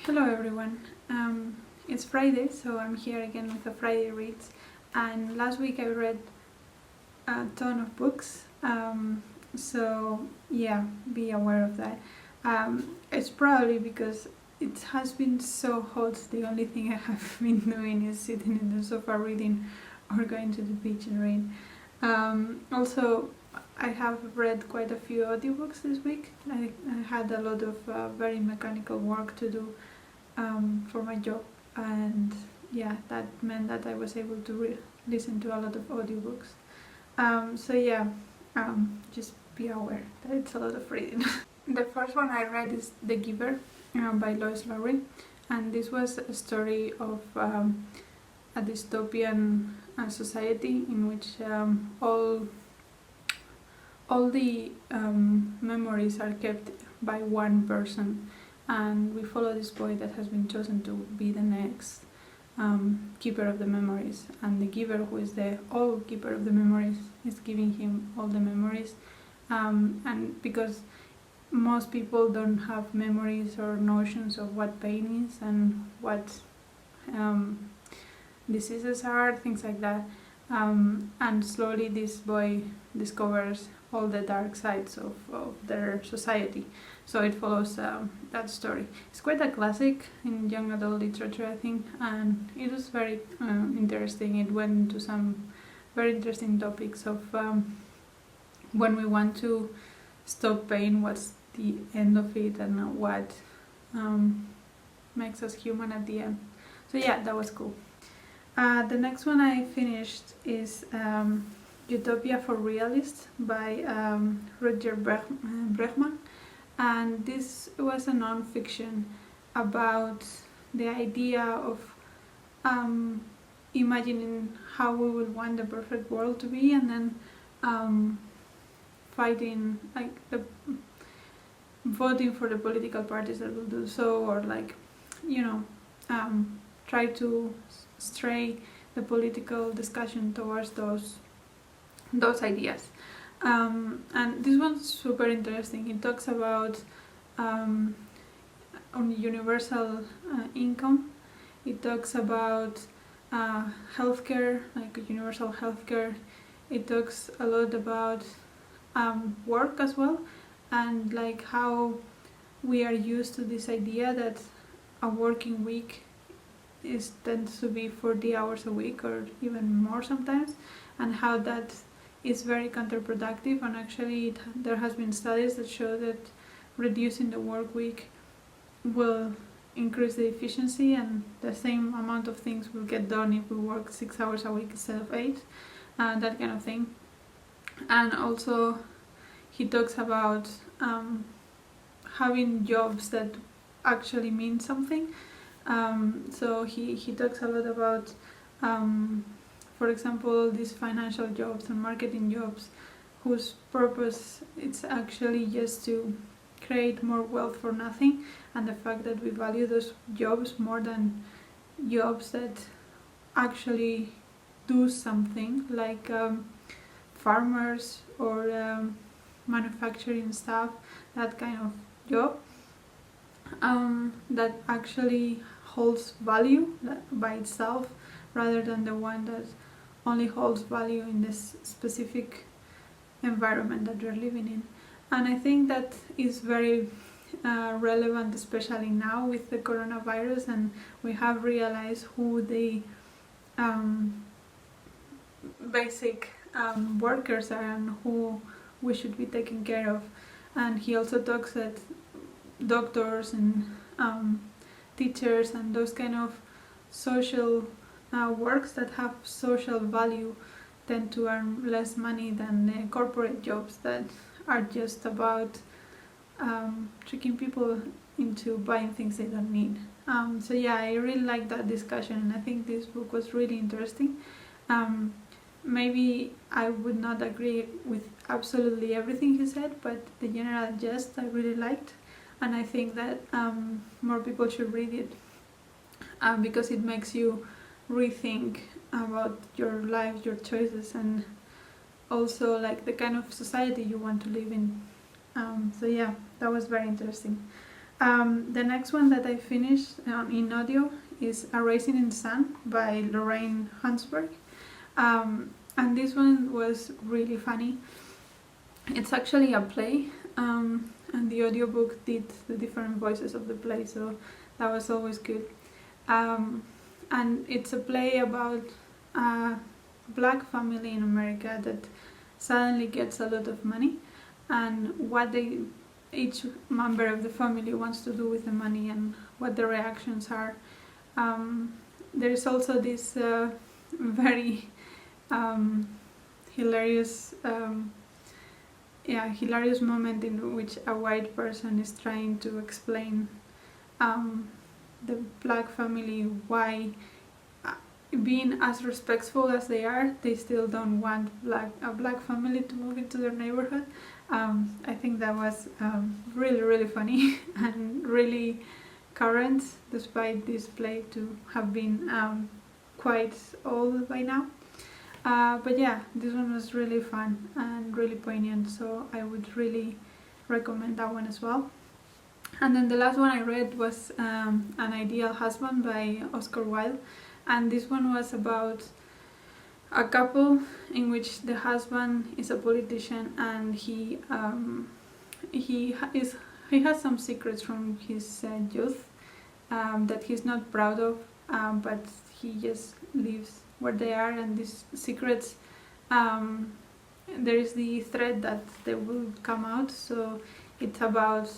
Hello everyone, it's Friday, so I'm here again with the Friday reads, and last week I read a ton of books, so yeah, be aware of that. It's probably because it has been so hot. The only thing I have been doing is sitting in the sofa reading or going to the beach and rain. Also, I have read quite a few audiobooks this week. I had a lot of very mechanical work to do for my job, and yeah, that meant that I was able to listen to a lot of audiobooks. Just be aware that it's a lot of reading. The first one I read is The Giver by Lois Lowry, and this was a story of a dystopian society in which all the memories are kept by one person, and we follow this boy that has been chosen to be the next keeper of the memories, and the giver, who is the old keeper of the memories, is giving him all the memories, and because most people don't have memories or notions of what pain is and what diseases are, things like that, and slowly this boy discovers all the dark sides of their society. So it follows that story. It's quite a classic in young adult literature, I think, and it was very interesting. It went into some very interesting topics of when we want to stop pain, what's the end of it, and what makes us human at the end. So yeah, that was cool. The next one I finished is Utopia for Realists by Rutger Bregman, and this was a non-fiction about the idea of imagining how we would want the perfect world to be, and then fighting, like voting for the political parties that will do so, or try to stray the political discussion towards those ideas. And this one's super interesting. It talks about on universal income. It talks about healthcare, like universal healthcare. It talks a lot about work as well, and like how we are used to this idea that a working week tends to be 40 hours a week or even more sometimes, and how that is very counterproductive. And actually there has been studies that show that reducing the work week will increase the efficiency, and the same amount of things will get done if we work 6 hours a week instead of 8, that kind of thing. And also he talks about having jobs that actually mean something. So he talks a lot about for example, these financial jobs and marketing jobs whose purpose it's actually just to create more wealth for nothing, and the fact that we value those jobs more than jobs that actually do something, like farmers or manufacturing stuff, that kind of job that actually holds value by itself, rather than the one that only holds value in this specific environment that we're living in. And I think that is very relevant, especially now with the coronavirus, and we have realized who the basic workers are and who we should be taking care of. And he also talks that doctors and teachers and those kind of social works that have social value tend to earn less money than the corporate jobs that are just about tricking people into buying things they don't need. So yeah, I really like that discussion, and I think this book was really interesting. Maybe I would not agree with absolutely everything he said, but the general gist I really liked, and I think that more people should read it because it makes you rethink about your life, your choices, and also like the kind of society you want to live in. So yeah, that was very interesting. The next one that I finished in audio is A Raisin in the Sun by Lorraine Hansberry. And this one was really funny. It's actually a play, and the audiobook did the different voices of the play, so that was always good. And it's a play about a black family in America that suddenly gets a lot of money, and what each member of the family wants to do with the money and what the reactions are. There is also this very hilarious moment in which a white person is trying to explain the black family why, being as respectful as they are, they still don't want a black family to move into their neighborhood. I think that was really, really funny and really current, despite this play to have been quite old by now. But yeah, this one was really fun and really poignant, so I would really recommend that one as well. And then the last one I read was An Ideal Husband by Oscar Wilde, and this one was about a couple in which the husband is a politician, and he has some secrets from his youth that he's not proud of, but he just lives where they are, and these secrets, there is the threat that they will come out, so it's about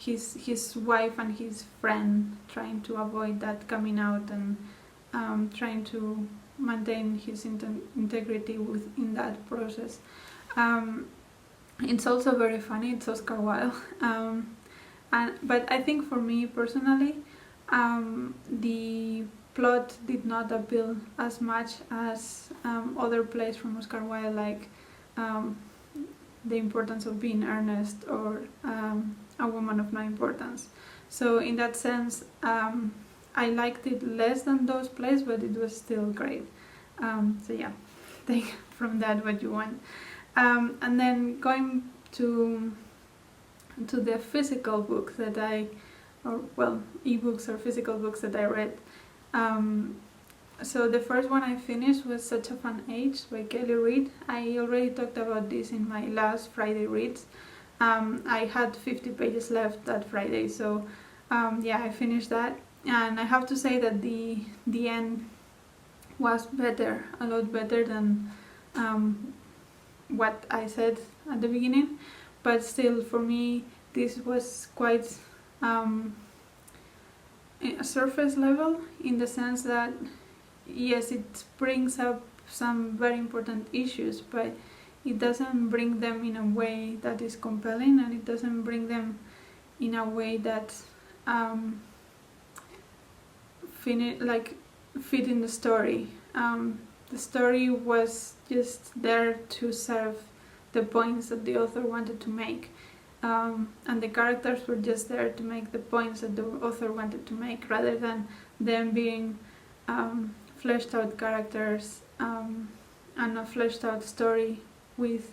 his wife and his friend trying to avoid that coming out, and trying to maintain his integrity within that process. It's also very funny. It's Oscar Wilde, but I think for me personally, the plot did not appeal as much as other plays from Oscar Wilde, like The Importance of Being Earnest or A Woman of No Importance. So in that sense, I liked it less than those plays, but it was still great. So yeah, take from that what you want. And then going to the physical books that ebooks or physical books that I read. So the first one I finished was Such a Fun Age by Reid. I already talked about this in my last Friday reads. I had 50 pages left that Friday, so I finished that, and I have to say that the end was better, a lot better than what I said at the beginning, but still for me this was quite a surface level, in the sense that yes, it brings up some very important issues, but it doesn't bring them in a way that is compelling, and it doesn't bring them in a way that fit in the story. The story was just there to serve the points that the author wanted to make, and the characters were just there to make the points that the author wanted to make, rather than them being fleshed out characters and a fleshed out story with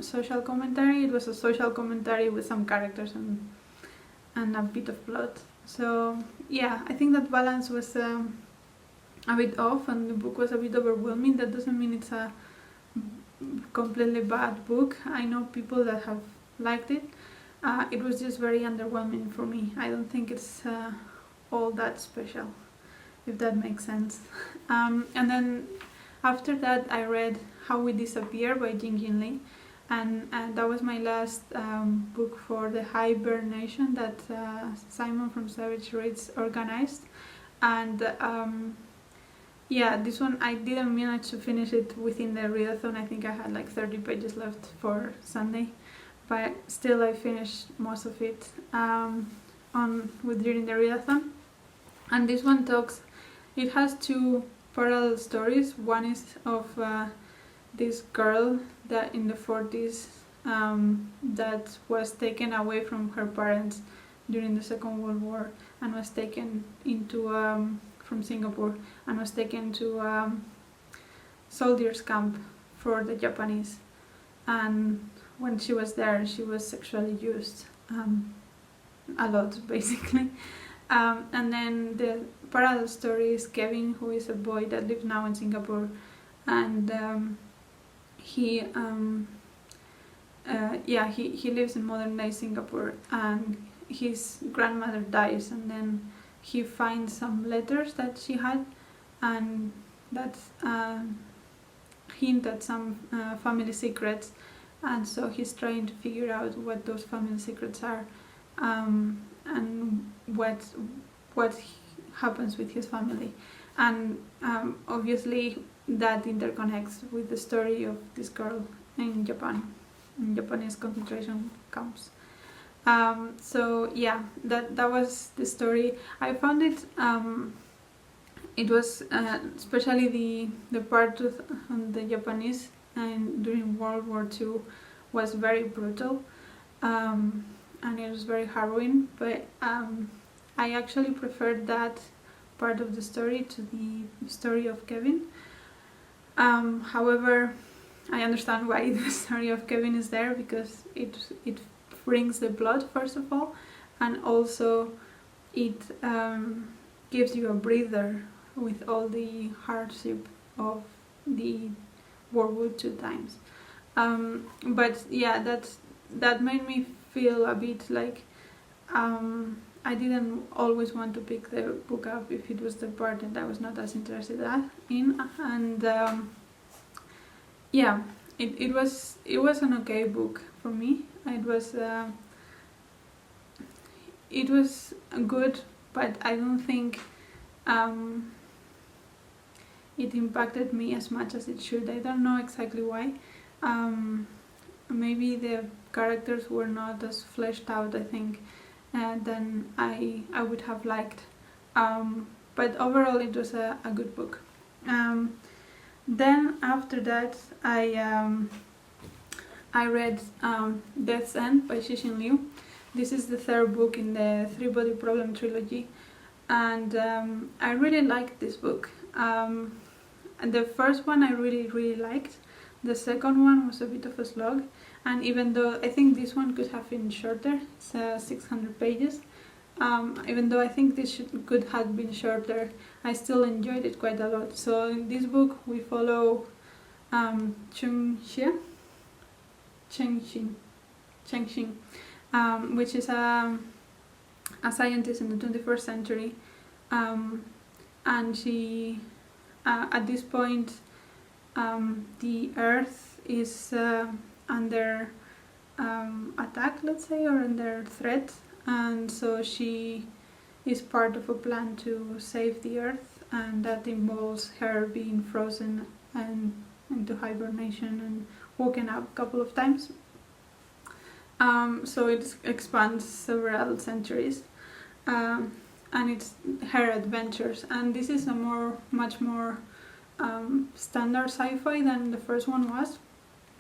social commentary. It was a social commentary with some characters and a bit of plot. So yeah, I think that balance was a bit off, and the book was a bit overwhelming. That doesn't mean it's a completely bad book. I know people that have liked it. It was just very underwhelming for me. I don't think it's all that special, if that makes sense. And then after that I read How We Disappear by Jing-JIng Lee, and that was my last book for the hibernation that Simon from Savage Reads organized. And this one I didn't manage to finish it within the readathon. I think I had like 30 pages left for Sunday, but still I finished most of it during the readathon. And this one it has two parallel stories. One is of this girl that in the 40s that was taken away from her parents during the Second World War, and was taken into from Singapore, and was taken to soldiers camp for the Japanese, and when she was there, she was sexually used a lot, basically. And then the parallel story is Kevin, who is a boy that lives now in Singapore, and he lives in modern day Singapore, and his grandmother dies, and then he finds some letters that she had, and that hint at some family secrets, and so he's trying to figure out what those family secrets are, and what happens with his family, and obviously that interconnects with the story of this girl in Japan, in Japanese concentration camps. So yeah, that was the story. I found it it was especially the part of the Japanese and during World War II was very brutal, and it was very harrowing, but I actually preferred that part of the story to the story of Kevin. However, I understand why the story of Kevin is there, because it brings the blood, first of all, and also it gives you a breather with all the hardship of the World War II times. But yeah, that made me feel a bit like I didn't always want to pick the book up if it was the part that I was not as interested in, and yeah, it was an okay book for me. It was good, but I don't think it impacted me as much as it should. I don't know exactly why. Maybe the characters were not as fleshed out, I think, than I would have liked. But overall, it was a good book. Then after that, I read Death's End by Cixin Liu. This is the third book in the Three Body Problem trilogy, and I really liked this book. And the first one I really liked. The second one was a bit of a slog, and even though I think this one could have been shorter, it's 600 pages, even though I think this could have been shorter, I still enjoyed it quite a lot. So in this book we follow Cheng-Xing, which is a scientist in the 21st century, and she at this point the Earth is under attack, let's say, or under threat, and so she is part of a plan to save the Earth, and that involves her being frozen and into hibernation and woken up a couple of times. So it expands several centuries, and it's her adventures, and this is a much more standard sci-fi than the first one was,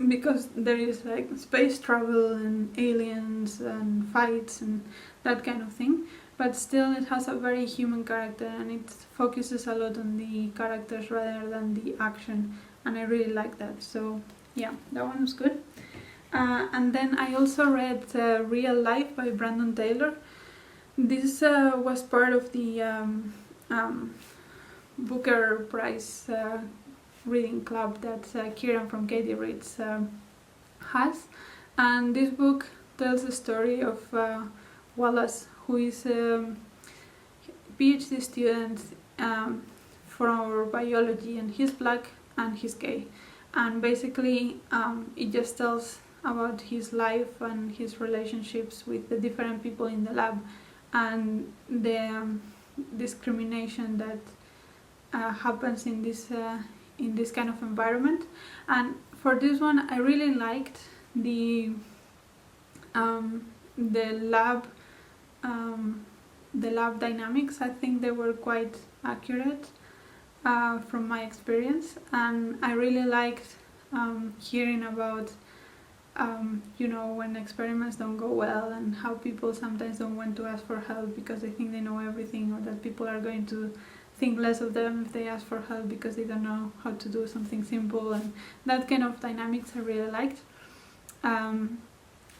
because there is like space travel and aliens and fights and that kind of thing, but still it has a very human character, and it focuses a lot on the characters rather than the action, and I really like that. So yeah, that one was good. And then I also read Real Life by Brandon Taylor. This was part of the Booker Prize reading club that Kieran from Katie Reads has, and this book tells the story of Wallace, who is a PhD student for biology, and he's black and he's gay, and basically it just tells about his life and his relationships with the different people in the lab, and the discrimination that happens in this kind of environment. And for this one, I really liked the lab dynamics. I think they were quite accurate from my experience, and I really liked hearing about when experiments don't go well, and how people sometimes don't want to ask for help because they think they know everything, or that people are going to think less of them if they ask for help because they don't know how to do something simple, and that kind of dynamics I really liked.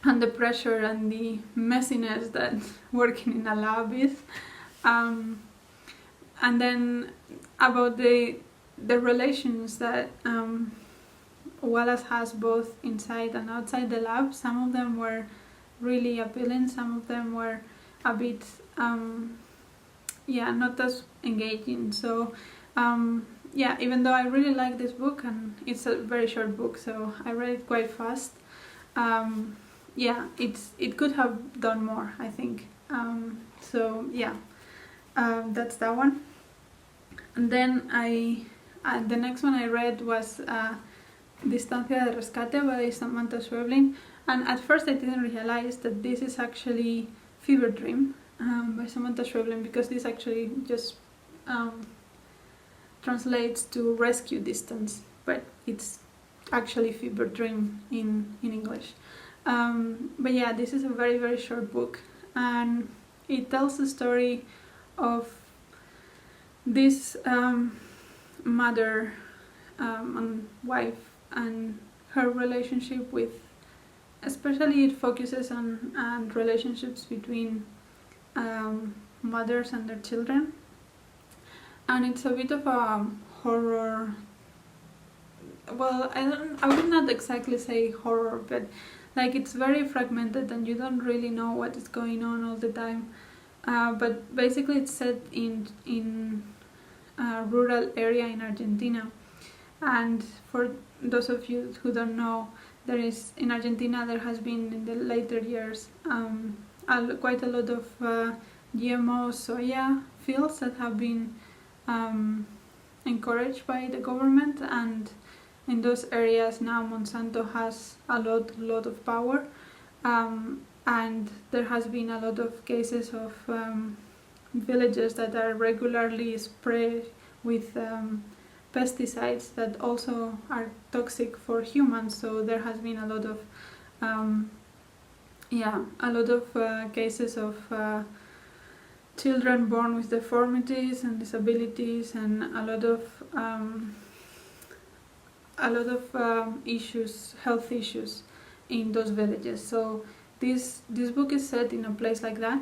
and the pressure and the messiness that working in a lab is. And then about the relations that Wallace has both inside and outside the lab. Some of them were really appealing, some of them were a bit not as engaging. So even though I really like this book, and it's a very short book, so I read it quite fast. It could have done more, I think. That's that one. And then the next one I read was Distancia de Rescate by Samanta Schweblin, and at first I didn't realize that this is actually Fever Dream by Samanta Schweblin, because this actually just translates to rescue distance, but it's actually Fever Dream in English. This is a very, very short book, and it tells the story of this mother and wife and her relationship with, especially it focuses on relationships between mothers and their children, and it's a bit of a horror. Well, I would not exactly say horror, but like it's very fragmented and you don't really know what is going on all the time. But basically it's set in a rural area in Argentina, and for those of you who don't know, in Argentina there has been in the later years quite a lot of GMO soya fields that have been encouraged by the government, and in those areas now Monsanto has a lot of power, and there has been a lot of cases of villages that are regularly sprayed with pesticides that also are toxic for humans. So there has been a lot of cases of children born with deformities and disabilities, and a lot of issues, health issues in those villages. So this book is set in a place like that,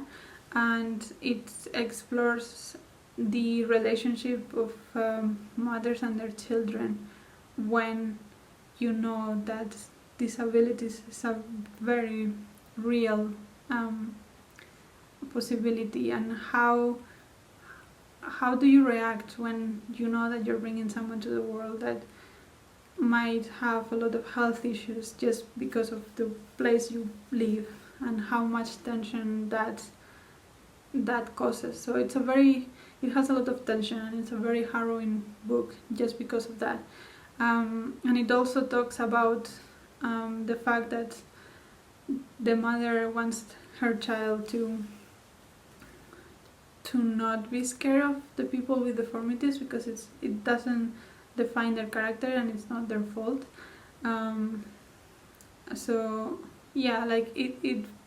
and it explores the relationship of mothers and their children when you know that disabilities is a very real possibility, and how do you react when you know that you're bringing someone to the world that might have a lot of health issues just because of the place you live, and how much tension that causes. So it has a lot of tension, and it's a very harrowing book just because of that. And it also talks about the fact that the mother wants her child to not be scared of the people with deformities, because it doesn't define their character and it's not their fault.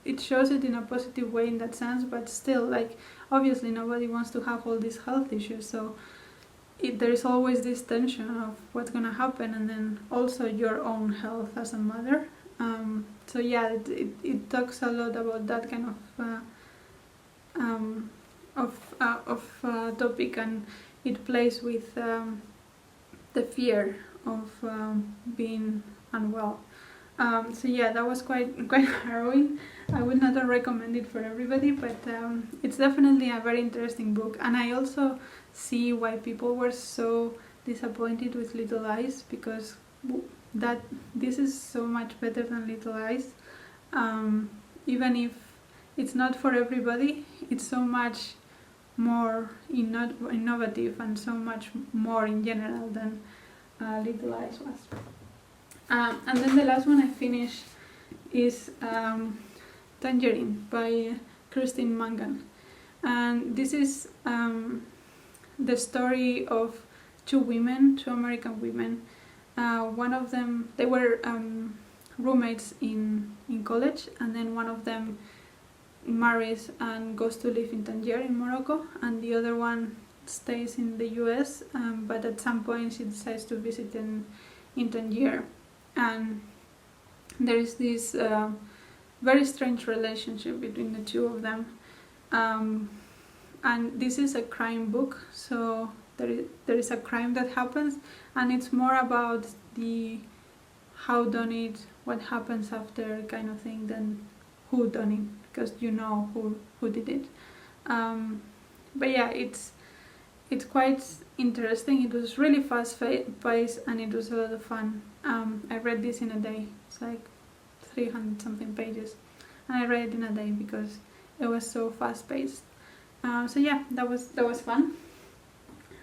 It shows it in a positive way in that sense, but still, like, obviously nobody wants to have all these health issues, so there is always this tension of what's gonna happen, and then also your own health as a mother. It talks a lot about that kind of topic, and it plays with the fear of being unwell. That was quite harrowing. I would not recommend it for everybody, but it's definitely a very interesting book, and I also see why people were so disappointed with Little Eyes, because this is so much better than Little Eyes. Even if it's not for everybody, it's so much more innovative and so much more in general than Little Eyes was. And then the last one I finished is Tangerine by Christine Mangan, and this is the story of two American women. One of them, they were roommates in college, and then one of them marries and goes to live in Tangier in Morocco, and the other one stays in the US, but at some point she decides to visit in Tangier. And there is this very strange relationship between the two of them. And this is a crime book, so there is a crime that happens, and it's more about the how done it, what happens after kind of thing, than who done it, because you know who did it. But yeah, it's quite interesting. It was really fast paced and it was a lot of fun. I read this in a day. It's like 300 something pages, and I read it in a day because it was so fast paced. So yeah, that was fun.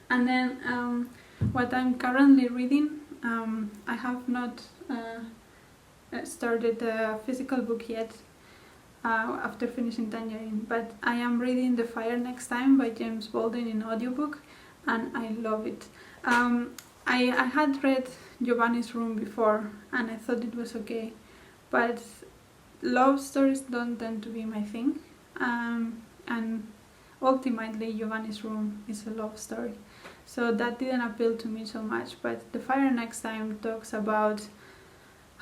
And then what I'm currently reading, I have not started a physical book yet after finishing Tangerine, but I am reading The Fire Next Time by James Baldwin in audiobook, and I love it. I had read Giovanni's Room before and I thought it was okay, but love stories don't tend to be my thing, and ultimately Giovanni's Room is a love story, so that didn't appeal to me so much. But The Fire Next Time talks a lot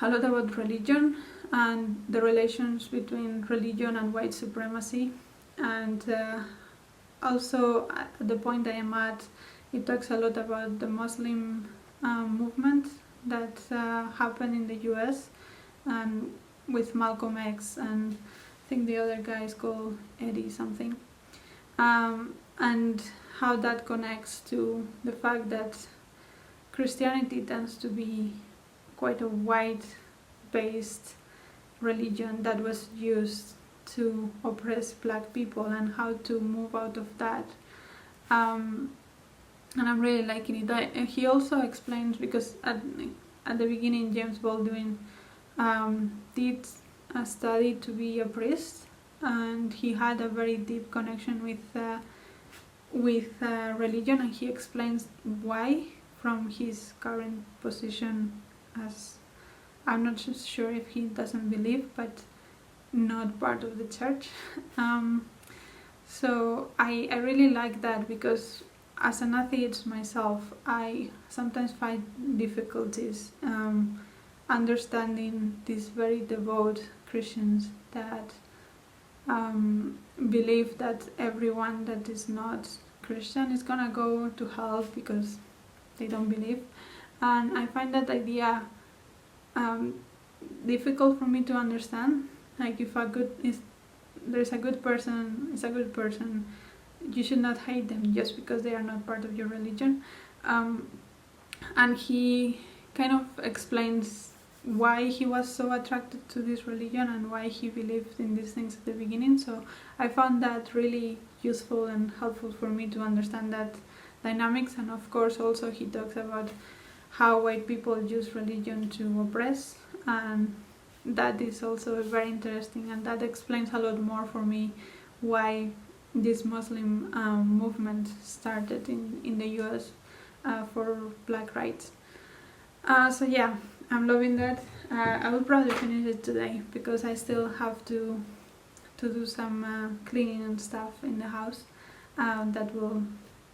about religion and the relations between religion and white supremacy, and also at the point I am at, it talks a lot about the Muslim movement that happened in the US, and with Malcolm X and I think the other guy is called Eddie something, and how that connects to the fact that Christianity tends to be quite a white-based religion that was used to oppress black people, and how to move out of that. And I'm really liking it. He also explains, because at the beginning James Baldwin did a study to be a priest, and he had a very deep connection with religion, and he explains why from his current position as, I'm not sure if he doesn't believe, but not part of the church. So I really like that, because as an atheist myself, I sometimes find difficulties understanding these very devout Christians that believe that everyone that is not Christian is gonna go to hell because they don't believe. And I find that idea difficult for me to understand. Like, if there's a good person, it's a good person, you should not hate them just because they are not part of your religion. And he kind of explains why he was so attracted to this religion and why he believed in these things at the beginning. So I found that really useful and helpful for me to understand that dynamics. And of course also he talks about how white people use religion to oppress, and that is also very interesting, and that explains a lot more for me why this Muslim movement started in the US for black rights. So yeah, I'm loving that. I will probably finish it today because I still have to do some cleaning and stuff in the house that will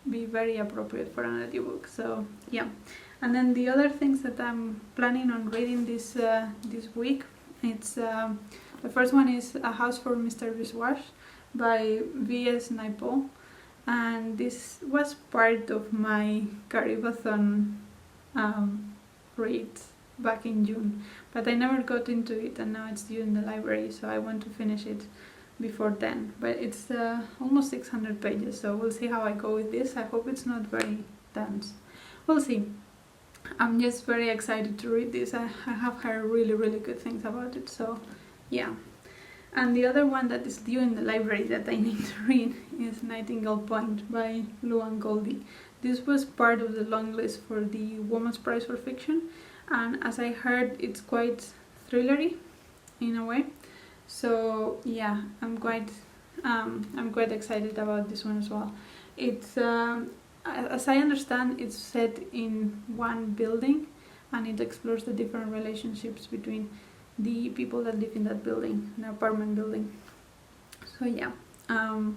be very appropriate for an audiobook. So yeah. And then the other things that I'm planning on reading this week, it's the first one is A House for Mr Viswash by V.S. Naipaul, and this was part of my Caribathon read back in June, but I never got into it, and now it's due in the library, so I want to finish it before then. But it's almost 600 pages, so we'll see how I go with this. I hope it's not very dense. We'll see. I'm just very excited to read this. I have heard really good things about it, so yeah. And the other one that is due in the library that I need to read is Nightingale Point by Luan Goldie. This was part of the long list for the Women's Prize for Fiction, and as I heard, it's quite thrillery in a way. So yeah, I'm quite excited about this one as well. It's as I understand, it's set in one building, and it explores the different relationships between the people that live in that building, the apartment building. So yeah, I'm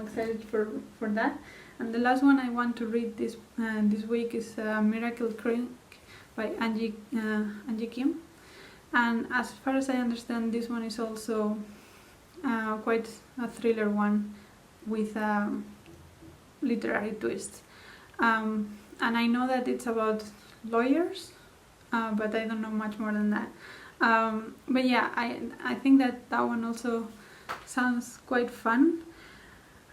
excited for that. And the last one I want to read this week is Miracle Creek by Angie Kim. And as far as I understand, this one is also quite a thriller one with a literary twist. And I know that it's about lawyers, but I don't know much more than that. But yeah, I think that one also sounds quite fun.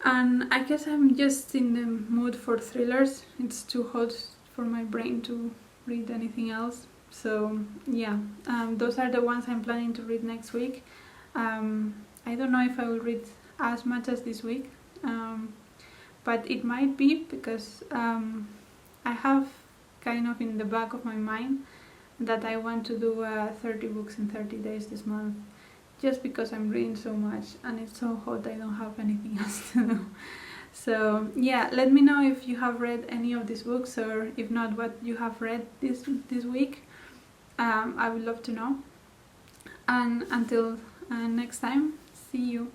And I guess I'm just in the mood for thrillers. It's too hot for my brain to read anything else. So yeah, those are the ones I'm planning to read next week. I don't know if I will read as much as this week, but it might be because I have kind of in the back of my mind that I want to do 30 books in 30 days this month, just because I'm reading so much and it's so hot I don't have anything else to do. So yeah, let me know if you have read any of these books, or if not, what you have read this week. I would love to know. And until next time, see you.